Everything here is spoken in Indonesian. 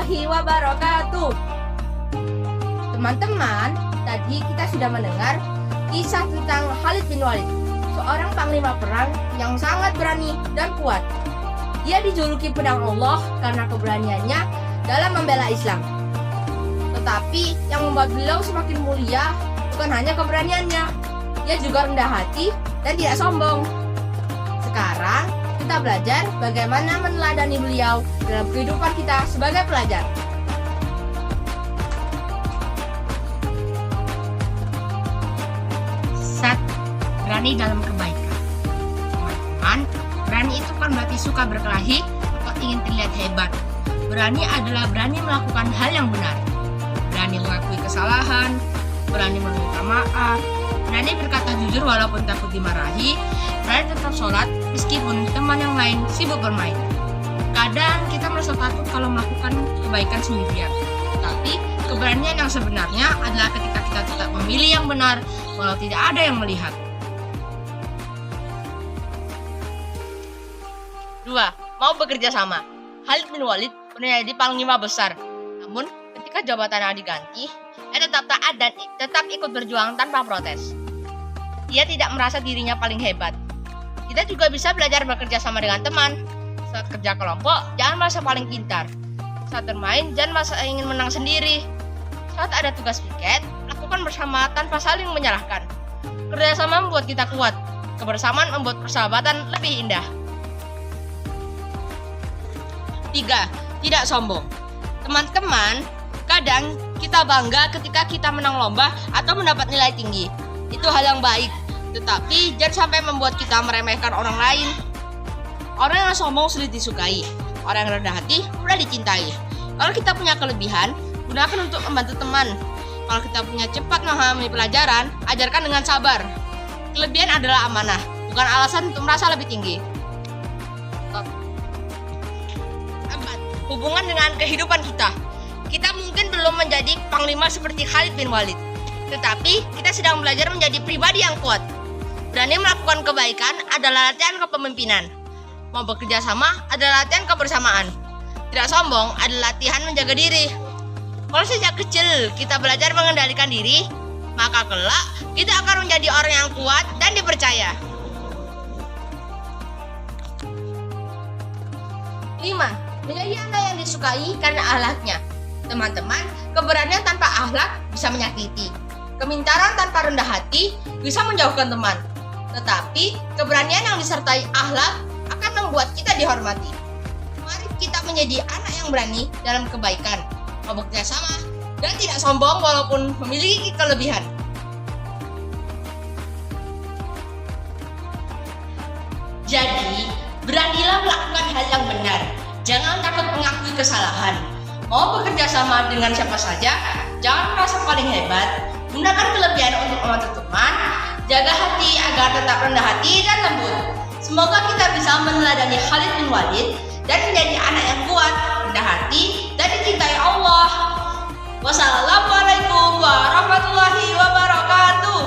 warahmatullahi wabarakatuh. Teman-teman, tadi kita sudah mendengar kisah tentang Khalid bin Walid, seorang panglima perang yang sangat berani dan kuat. Dia dijuluki pedang Allah karena keberaniannya dalam membela Islam. Tetapi yang membuat beliau semakin mulia bukan hanya keberaniannya, dia juga rendah hati dan tidak sombong. Sekarang kita belajar bagaimana meneladani beliau dalam kehidupan kita sebagai pelajar. Berani dalam kebaikan. Teman-teman, berani itu kan berarti suka berkelahi atau ingin terlihat hebat. Berani adalah berani melakukan hal yang benar. Berani mengakui kesalahan, berani meminta maaf, berani berkata jujur walaupun takut dimarahi, berani tetap sholat meskipun teman yang lain sibuk bermain. Kadang kita merasa takut kalau melakukan kebaikan sendirian. Tapi keberanian yang sebenarnya adalah ketika kita tetap memilih yang benar walau tidak ada yang melihat. 2. Mau bekerja sama. Khalid bin Walid pernah jadi panglima besar. Namun, ketika jabatannya diganti, ia tetap taat dan tetap ikut berjuang tanpa protes. Ia tidak merasa dirinya paling hebat. Kita juga bisa belajar bekerja sama dengan teman. Saat kerja kelompok, jangan merasa paling pintar. Saat bermain, jangan merasa ingin menang sendiri. Saat ada tugas piket, lakukan bersama tanpa saling menyalahkan. Kerjasama membuat kita kuat. Kebersamaan membuat persahabatan lebih indah. 3. Tidak sombong. Teman-teman, kadang kita bangga ketika kita menang lomba atau mendapat nilai tinggi. Itu hal yang baik, tetapi jangan sampai membuat kita meremehkan orang lain. Orang yang sombong sulit disukai, orang yang rendah hati mudah dicintai. Kalau kita punya kelebihan, gunakan untuk membantu teman. Kalau kita punya cepat memahami pelajaran, ajarkan dengan sabar. Kelebihan adalah amanah, bukan alasan untuk merasa lebih tinggi. Hubungan dengan kehidupan kita. Kita mungkin belum menjadi panglima seperti Khalid bin Walid, tetapi kita sedang belajar menjadi pribadi yang kuat. Berani melakukan kebaikan adalah latihan kepemimpinan. Mau bekerja sama adalah latihan kebersamaan. Tidak sombong adalah latihan menjaga diri. Kalau sejak kecil kita belajar mengendalikan diri, maka kelak kita akan menjadi orang yang kuat dan dipercaya. 5. Menjadi anak yang disukai karena akhlaknya. Teman-teman, keberanian tanpa akhlak bisa menyakiti. Kemintaran tanpa rendah hati bisa menjauhkan teman. Tetapi, keberanian yang disertai akhlak akan membuat kita dihormati. Mari kita menjadi anak yang berani dalam kebaikan, mau bekerja sama, dan tidak sombong walaupun memiliki kelebihan. Jadi, beranilah melakukan hal yang benar. Jangan takut mengakui kesalahan. Mau bekerja sama dengan siapa saja, jangan merasa paling hebat. Gunakan kelebihan untuk membantu teman. Jaga hati agar tetap rendah hati dan lembut. Semoga kita bisa meneladani Khalid bin Walid dan menjadi anak yang kuat, rendah hati, dan dicintai Allah. Wassalamualaikum warahmatullahi wabarakatuh.